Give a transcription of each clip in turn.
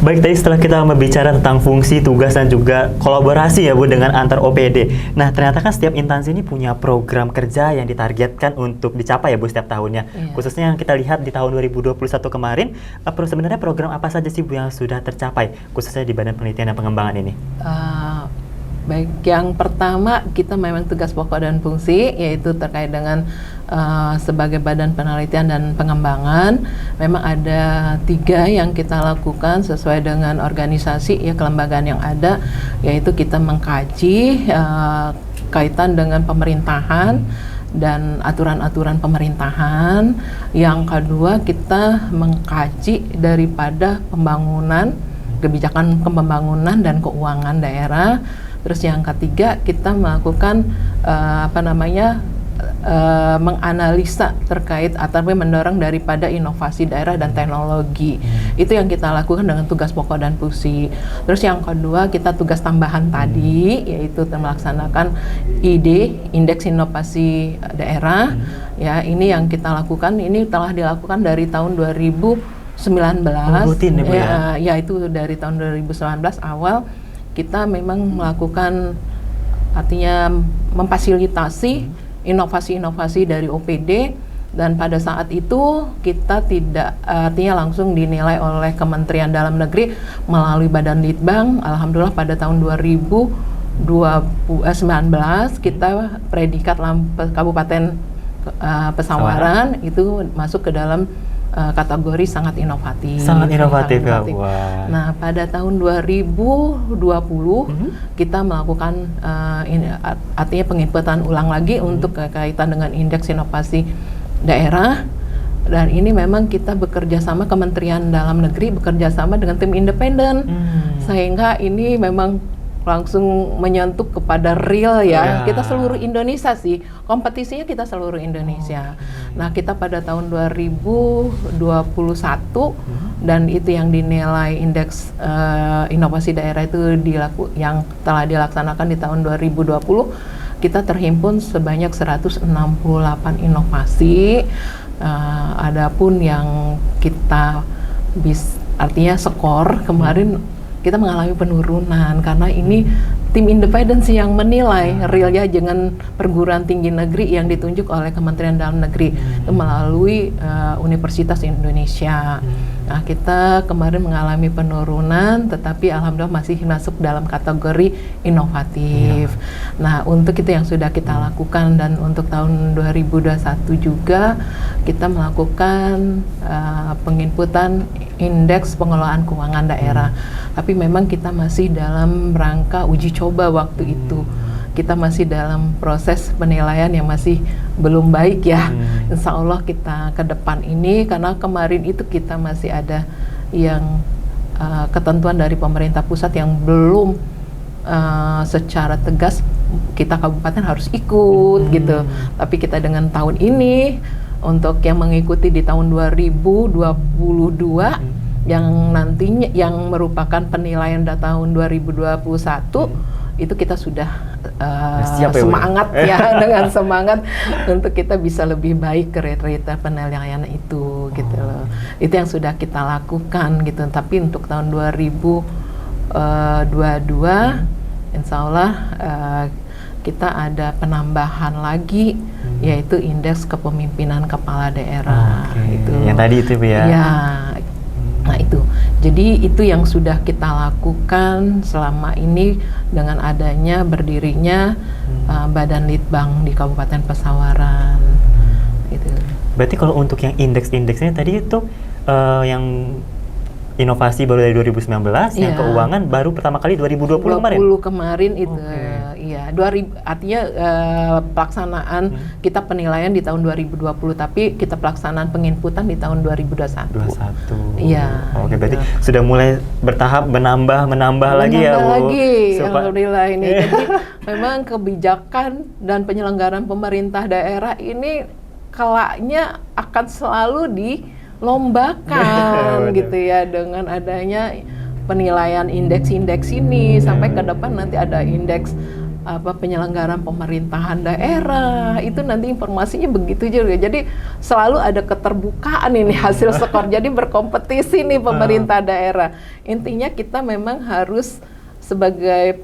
Baik, tadi setelah kita berbicara tentang fungsi, tugas, dan juga kolaborasi ya Bu dengan antar OPD. Nah, ternyata kan setiap instansi ini punya program kerja yang ditargetkan untuk dicapai ya Bu setiap tahunnya. Khususnya yang kita lihat di tahun 2021 kemarin, sebenarnya program apa saja sih Bu yang sudah tercapai, khususnya di Badan Penelitian dan Pengembangan ini? Baik, yang pertama kita memang tugas pokok dan fungsi, yaitu terkait dengan sebagai Badan Penelitian dan Pengembangan. Memang ada 3 yang kita lakukan sesuai dengan organisasi ya kelembagaan yang ada, yaitu kita mengkaji kaitan dengan pemerintahan dan aturan-aturan pemerintahan. Yang kedua, kita mengkaji daripada pembangunan, kebijakan pembangunan dan keuangan daerah. Terus yang ketiga, kita melakukan menganalisa terkait atau mendorong daripada inovasi daerah dan teknologi. Itu yang kita lakukan dengan tugas pokok dan fungsi. Terus yang kedua, kita tugas tambahan tadi, yaitu melaksanakan ID, Indeks Inovasi Daerah. Ya, ini yang kita lakukan, ini telah dilakukan dari tahun 2019. Rutin ya, ya, itu dari tahun 2019 awal. Kita memang melakukan, artinya memfasilitasi inovasi-inovasi dari OPD, dan pada saat itu kita tidak artinya langsung dinilai oleh Kementerian Dalam Negeri melalui Badan Litbang. Alhamdulillah pada tahun 2019 kita predikat Kabupaten Pesawaran itu masuk ke dalam kategori sangat inovatif. Sangat inovatif ya. Wah. Nah, pada tahun 2020 kita melakukan artinya penginputan ulang lagi untuk kaitan dengan Indeks Inovasi Daerah. Dan ini memang kita bekerja sama, Kementerian Dalam Negeri bekerja sama dengan tim independen, sehingga ini memang langsung menyentuh kepada real ya. Kita seluruh Indonesia sih, kompetisinya kita seluruh Indonesia. Nah, kita pada tahun 2021 dan itu yang dinilai Indeks Inovasi Daerah itu yang telah dilaksanakan di tahun 2020, kita terhimpun sebanyak 168 inovasi. Adapun yang kita artinya skor kemarin kita mengalami penurunan karena ini tim independen sih yang menilai realnya dengan perguruan tinggi negeri yang ditunjuk oleh Kementerian Dalam Negeri itu melalui Universitas Indonesia. Nah, kita kemarin mengalami penurunan, tetapi alhamdulillah masih masuk dalam kategori inovatif. Nah, untuk itu yang sudah kita lakukan, dan untuk tahun 2021 juga kita melakukan penginputan Indeks Pengelolaan Keuangan Daerah. Tapi memang kita masih dalam rangka uji coba waktu itu. Kita masih dalam proses penilaian yang masih belum baik ya. Insya Allah kita ke depan ini, karena kemarin itu kita masih ada yang ketentuan dari pemerintah pusat yang belum secara tegas kita kabupaten harus ikut gitu. Tapi kita dengan tahun ini, untuk yang mengikuti di tahun 2022 yang nantinya yang merupakan penilaian data tahun 2021 itu kita sudah semangat ya dengan semangat untuk kita bisa lebih baik kriteria penilaian itu gitu loh. Itu yang sudah kita lakukan gitu. Tapi untuk tahun 2022 insya Allah kita ada penambahan lagi, yaitu Indeks Kepemimpinan Kepala Daerah. Itu yang tadi itu ya. Ya, nah itu. Jadi itu yang sudah kita lakukan selama ini dengan adanya berdirinya Badan Litbang di Kabupaten Pesawaran. Gitu. Berarti kalau untuk yang indeks-indeksnya tadi itu yang inovasi baru dari 2019, yang keuangan baru pertama kali 2020 kemarin. 2020 kemarin itu, iya. Artinya pelaksanaan kita penilaian di tahun 2020, tapi kita pelaksanaan penginputan di tahun 2021. Iya. Oke, berarti sudah mulai bertahap menambah lagi ya Bu. Alhamdulillah ini. Jadi memang kebijakan dan penyelenggaraan pemerintah daerah ini kelaknya akan selalu dilombakan gitu ya, dengan adanya penilaian indeks-indeks ini sampai ke depan nanti ada indeks penyelenggaraan pemerintahan daerah, itu nanti informasinya begitu juga. Jadi selalu ada keterbukaan ini hasil skor. Jadi berkompetisi nih pemerintah daerah. Intinya kita memang harus sebagai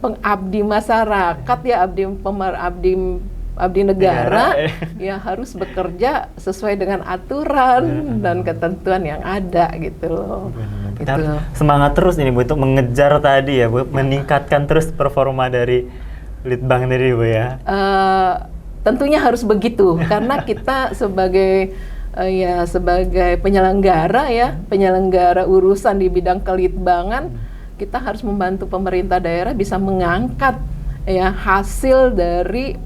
pengabdi masyarakat ya, abdi negara ya harus bekerja sesuai dengan aturan dan ketentuan yang ada gitu loh. Kita harus semangat terus ini Bu untuk mengejar tadi ya Bu, meningkatkan terus performa dari Litbang tadi Bu ya. Tentunya harus begitu karena kita sebagai sebagai penyelenggara urusan di bidang kelitbangan, kita harus membantu pemerintah daerah bisa mengangkat ya hasil dari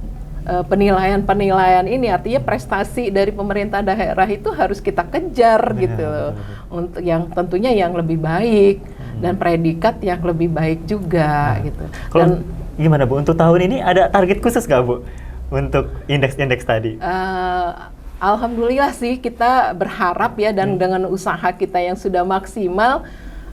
penilaian ini, artinya prestasi dari pemerintah daerah itu harus kita kejar gitu loh. Untuk yang tentunya yang lebih baik dan predikat yang lebih baik juga gitu. Dan gimana Bu, untuk tahun ini ada target khusus nggak Bu untuk indeks-indeks tadi? Alhamdulillah sih kita berharap ya, dan dengan usaha kita yang sudah maksimal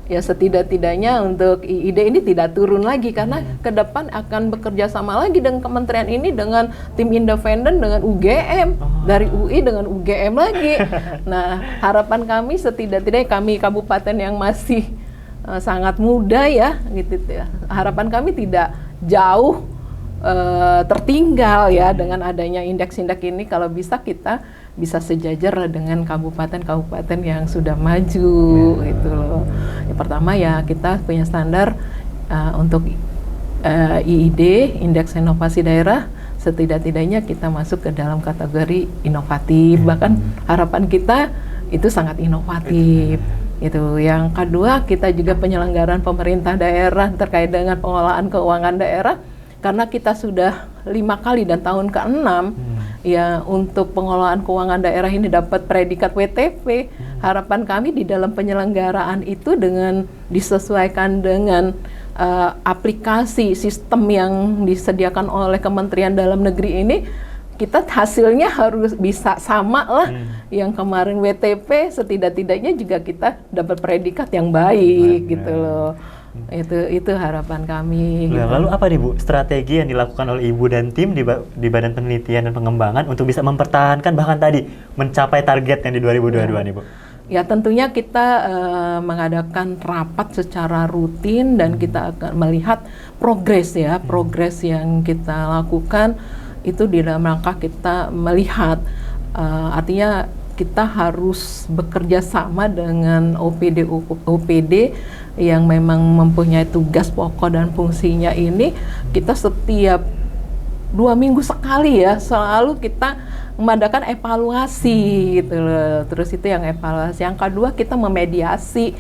ya setidak-tidaknya untuk IID ini tidak turun lagi, karena ke depan akan bekerja sama lagi dengan kementerian ini, dengan tim independen, dengan UGM, dari UI dengan UGM lagi. Nah, harapan kami setidak-tidaknya kami kabupaten yang masih sangat muda ya, gitu ya. Harapan kami tidak jauh tertinggal ya dengan adanya indeks-indeks ini. Kalau bisa kita bisa sejajar dengan kabupaten-kabupaten yang sudah maju gitu loh. Yang pertama ya kita punya standar untuk IID, Indeks Inovasi Daerah, setidak-tidaknya kita masuk ke dalam kategori inovatif. Bahkan harapan kita itu sangat inovatif. Itu. Yang kedua, kita juga penyelenggaraan pemerintah daerah terkait dengan pengelolaan keuangan daerah, karena kita sudah 5 kali dan tahun ke-6 ya untuk pengelolaan keuangan daerah ini dapat predikat WTP. Harapan kami di dalam penyelenggaraan itu dengan disesuaikan dengan aplikasi sistem yang disediakan oleh Kementerian Dalam Negeri ini, kita hasilnya harus bisa sama lah. Yang kemarin WTP, setidak-tidaknya juga kita dapat predikat yang baik gitu loh. Itu harapan kami. Gitu. Lalu apa nih Bu strategi yang dilakukan oleh Ibu dan tim di Badan Penelitian dan Pengembangan untuk bisa mempertahankan bahkan tadi mencapai target yang di 2022 nih Bu? Ya tentunya kita mengadakan rapat secara rutin dan kita akan melihat progres yang kita lakukan itu di dalam rangka kita melihat artinya kita harus bekerja sama dengan OPD yang memang mempunyai tugas pokok dan fungsinya ini. Kita setiap 2 minggu sekali ya selalu kita mengadakan evaluasi gitu loh. Terus itu yang evaluasi. Yang kedua kita memediasi,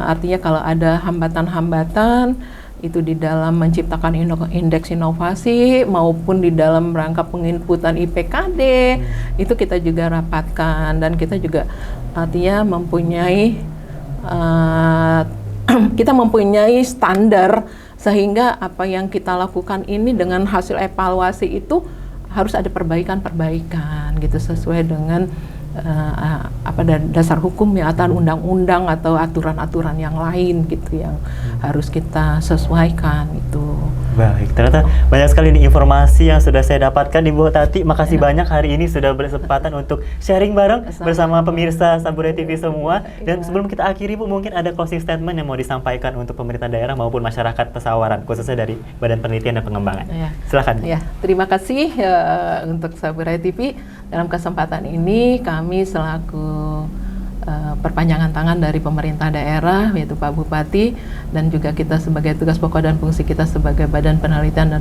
artinya kalau ada hambatan-hambatan itu di dalam menciptakan indeks inovasi maupun di dalam rangka penginputan IPKD, itu kita juga rapatkan, dan kita juga artinya mempunyai kita mempunyai standar sehingga apa yang kita lakukan ini dengan hasil evaluasi itu harus ada perbaikan-perbaikan gitu sesuai dengan dasar hukum ya, atau undang-undang atau aturan-aturan yang lain gitu yang harus kita sesuaikan itu. Baik, ternyata banyak sekali nih informasi yang sudah saya dapatkan Ibu Tati. Makasih banyak hari ini sudah berkesempatan untuk sharing bareng bersama pemirsa Saburai TV semua. Dan sebelum kita akhiri Bu, mungkin ada closing statement yang mau disampaikan untuk pemerintah daerah maupun masyarakat Pesawaran, khususnya dari Badan Penelitian dan Pengembangan. Silakan. Ya, terima kasih untuk Saburai TV. Dalam kesempatan ini kami selaku perpanjangan tangan dari pemerintah daerah, yaitu Pak Bupati, dan juga kita sebagai tugas pokok dan fungsi kita sebagai Badan Penelitian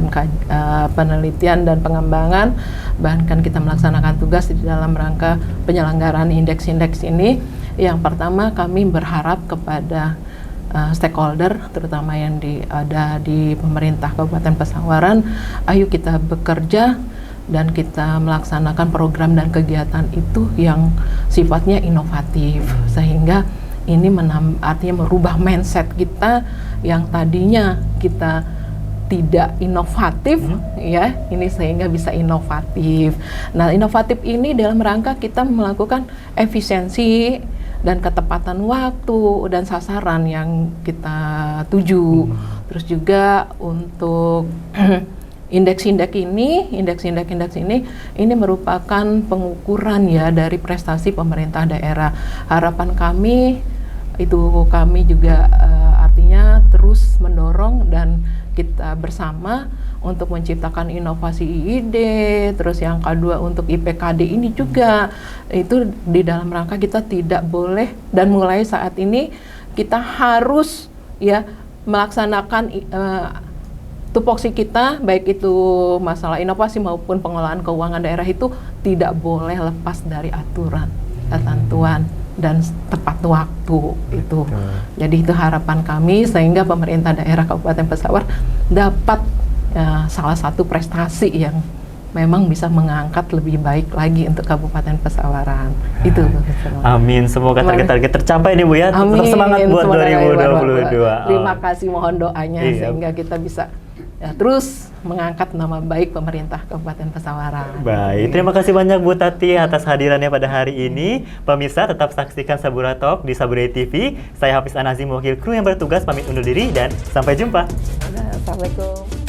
dan Pengembangan, bahkan kita melaksanakan tugas di dalam rangka penyelenggaraan indeks-indeks ini. Yang pertama, kami berharap kepada stakeholder, terutama yang ada di pemerintah Kabupaten Pesawaran, ayo kita bekerja dan kita melaksanakan program dan kegiatan itu yang sifatnya inovatif, sehingga ini artinya merubah mindset kita yang tadinya kita tidak inovatif ya, ini sehingga bisa inovatif. Nah, inovatif ini dalam rangka kita melakukan efisiensi dan ketepatan waktu dan sasaran yang kita tuju. Terus juga untuk indeks-indeks ini merupakan pengukuran ya dari prestasi pemerintah daerah. Harapan kami juga artinya terus mendorong dan kita bersama untuk menciptakan inovasi IID, terus yang kedua untuk IPKD ini juga itu di dalam rangka kita tidak boleh, dan mulai saat ini kita harus ya melaksanakan tupoksi kita, baik itu masalah inovasi maupun pengelolaan keuangan daerah itu tidak boleh lepas dari aturan, ketentuan dan tepat waktu itu. Jadi itu harapan kami sehingga pemerintah daerah Kabupaten Pesawaran dapat salah satu prestasi yang memang bisa mengangkat lebih baik lagi untuk Kabupaten Pesawaran. Itu. Amin. Semoga target-target tercapai nih Bu ya. Amin. Tetap semangat buat 2022. Terima kasih, mohon doanya sehingga kita bisa terus mengangkat nama baik pemerintah Kabupaten Pesawaran. Baik, terima kasih banyak Bu Tati atas hadirannya pada hari ini. Pemirsa tetap saksikan Sabura Talk di Sabura TV. Saya Hafiz Anazim, wakil kru yang bertugas pamit undur diri dan sampai jumpa. Assalamualaikum.